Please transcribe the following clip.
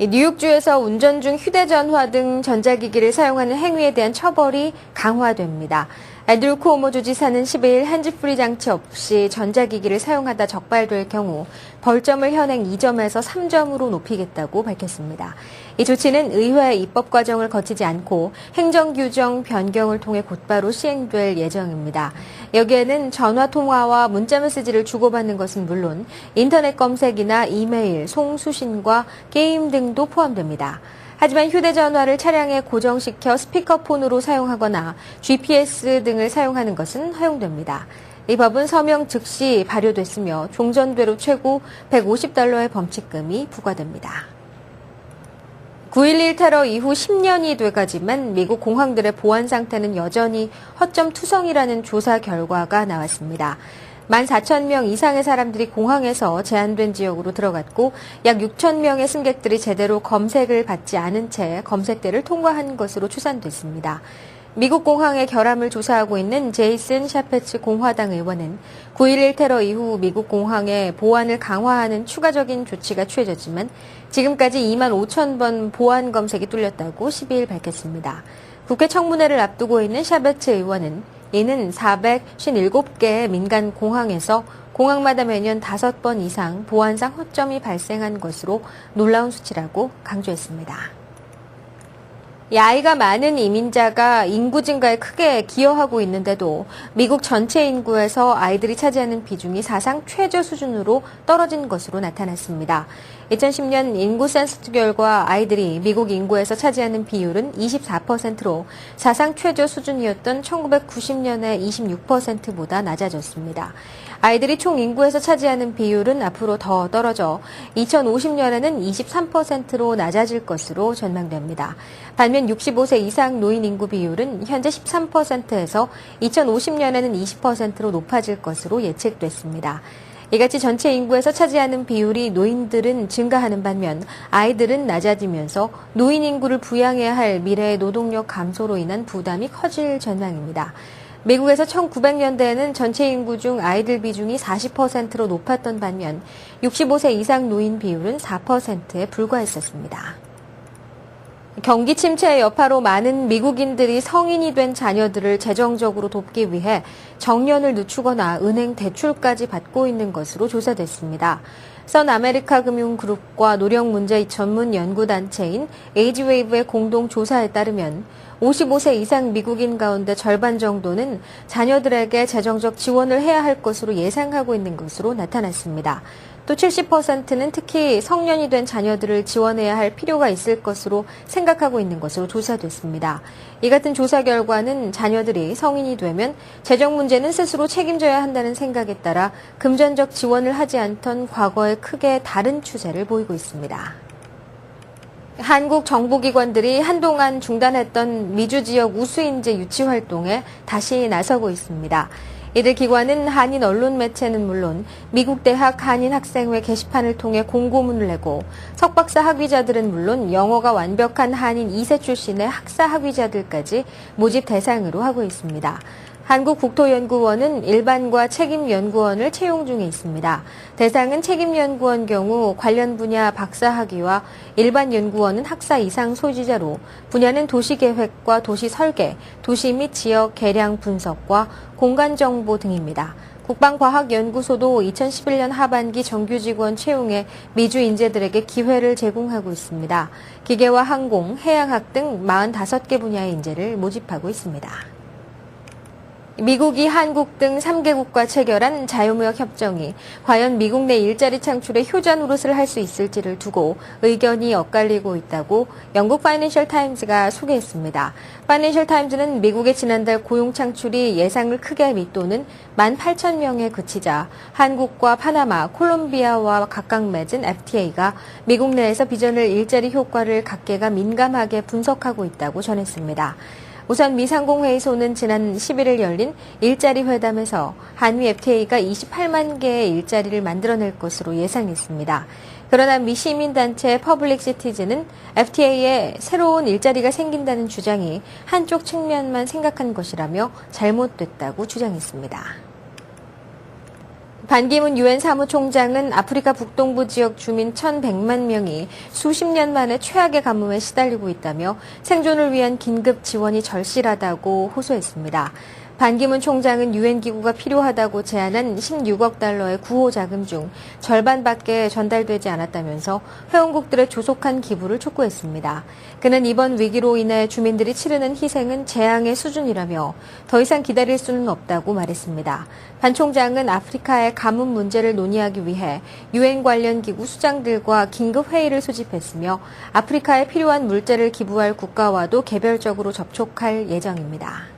뉴욕주에서 운전 중 휴대전화 등 전자기기를 사용하는 행위에 대한 처벌이 강화됩니다. 앤드류 쿠오모 주지사는 12일 핸즈프리 장치 없이 전자기기를 사용하다 적발될 경우 벌점을 현행 2점에서 3점으로 높이겠다고 밝혔습니다. 이 조치는 의회 입법 과정을 거치지 않고 행정규정 변경을 통해 곧바로 시행될 예정입니다. 여기에는 전화 통화와 문자 메시지를 주고받는 것은 물론 인터넷 검색이나 이메일, 송수신과 게임 등도 포함됩니다. 하지만 휴대전화를 차량에 고정시켜 스피커폰으로 사용하거나 GPS 등을 사용하는 것은 허용됩니다. 이 법은 서명 즉시 발효됐으며 종전되로 최고 $150의 범칙금이 부과됩니다. 9.11 테러 이후 10년이 돼가지만 미국 공항들의 보안 상태는 여전히 허점투성이라는 조사 결과가 나왔습니다. 14,000명 이상의 사람들이 공항에서 제한된 지역으로 들어갔고 약 6,000명의 승객들이 제대로 검색을 받지 않은 채 검색대를 통과한 것으로 추산됐습니다. 미국 공항의 결함을 조사하고 있는 제이슨 샤페츠 공화당 의원은 9.11 테러 이후 미국 공항의 보안을 강화하는 추가적인 조치가 취해졌지만 지금까지 25,000번 보안 검색이 뚫렸다고 12일 밝혔습니다. 국회 청문회를 앞두고 있는 샤베츠 의원은 이는 457개의 민간 공항에서 공항마다 매년 5번 이상 보안상 허점이 발생한 것으로 놀라운 수치라고 강조했습니다. 아이가 많은 이민자가 인구 증가에 크게 기여하고 있는데도 미국 전체 인구에서 아이들이 차지하는 비중이 사상 최저 수준으로 떨어진 것으로 나타났습니다. 2010년 인구 센서스 결과 아이들이 미국 인구에서 차지하는 비율은 24%로 사상 최저 수준이었던 1990년의 26%보다 낮아졌습니다. 아이들이 총 인구에서 차지하는 비율은 앞으로 더 떨어져 2050년에는 23%로 낮아질 것으로 전망됩니다. 반면 65세 이상 노인 인구 비율은 현재 13%에서 2050년에는 20%로 높아질 것으로 예측됐습니다. 이같이 전체 인구에서 차지하는 비율이 노인들은 증가하는 반면 아이들은 낮아지면서 노인 인구를 부양해야 할 미래의 노동력 감소로 인한 부담이 커질 전망입니다. 미국에서 1900년대에는 전체 인구 중 아이들 비중이 40%로 높았던 반면 65세 이상 노인 비율은 4%에 불과했었습니다. 경기 침체의 여파로 많은 미국인들이 성인이 된 자녀들을 재정적으로 돕기 위해 정년을 늦추거나 은행 대출까지 받고 있는 것으로 조사됐습니다. 선 아메리카 금융그룹과 노령 문제 전문 연구단체인 에이지웨이브의 공동 조사에 따르면 55세 이상 미국인 가운데 절반 정도는 자녀들에게 재정적 지원을 해야 할 것으로 예상하고 있는 것으로 나타났습니다. 또 70%는 특히 성년이 된 자녀들을 지원해야 할 필요가 있을 것으로 생각하고 있는 것으로 조사됐습니다. 이 같은 조사 결과는 자녀들이 성인이 되면 재정 문제는 스스로 책임져야 한다는 생각에 따라 금전적 지원을 하지 않던 과거에 크게 다른 추세를 보이고 있습니다. 한국 정보기관들이 한동안 중단했던 미주 지역 우수인재 유치 활동에 다시 나서고 있습니다. 이들 기관은 한인 언론 매체는 물론 미국 대학 한인학생회 게시판을 통해 공고문을 내고 석박사 학위자들은 물론 영어가 완벽한 한인 2세 출신의 학사 학위자들까지 모집 대상으로 하고 있습니다. 한국국토연구원은 일반과 책임연구원을 채용 중에 있습니다. 대상은 책임연구원 경우 관련 분야 박사학위와 일반 연구원은 학사 이상 소지자로 분야는 도시계획과 도시설계, 도시 및 지역 계량 분석과 공간정보 등입니다. 국방과학연구소도 2011년 하반기 정규직원 채용에 미주 인재들에게 기회를 제공하고 있습니다. 기계와 항공, 해양학 등 45개 분야의 인재를 모집하고 있습니다. 미국이 한국 등 3개국과 체결한 자유무역 협정이 과연 미국 내 일자리 창출에 효자 노릇을 할 수 있을지를 두고 의견이 엇갈리고 있다고 영국 파이낸셜 타임즈가 소개했습니다. 파이낸셜 타임즈는 미국의 지난달 고용 창출이 예상을 크게 밑도는 18,000명에 그치자 한국과 파나마, 콜롬비아와 각각 맺은 FTA가 미국 내에서 빚어낼 일자리 효과를 각계가 민감하게 분석하고 있다고 전했습니다. 우선 미상공회의소는 지난 11일 열린 일자리 회담에서 한미 FTA가 28만 개의 일자리를 만들어낼 것으로 예상했습니다. 그러나 미 시민단체 퍼블릭 시티즌은 FTA에 새로운 일자리가 생긴다는 주장이 한쪽 측면만 생각한 것이라며 잘못됐다고 주장했습니다. 반기문 유엔 사무총장은 아프리카 북동부 지역 주민 1,100만 명이 수십 년 만에 최악의 가뭄에 시달리고 있다며 생존을 위한 긴급 지원이 절실하다고 호소했습니다. 반기문 총장은 유엔 기구가 필요하다고 제안한 16억 달러의 구호 자금 중 절반밖에 전달되지 않았다면서 회원국들의 조속한 기부를 촉구했습니다. 그는 이번 위기로 인해 주민들이 치르는 희생은 재앙의 수준이라며 더 이상 기다릴 수는 없다고 말했습니다. 반 총장은 아프리카의 가뭄 문제를 논의하기 위해 유엔 관련 기구 수장들과 긴급 회의를 소집했으며 아프리카에 필요한 물자를 기부할 국가와도 개별적으로 접촉할 예정입니다.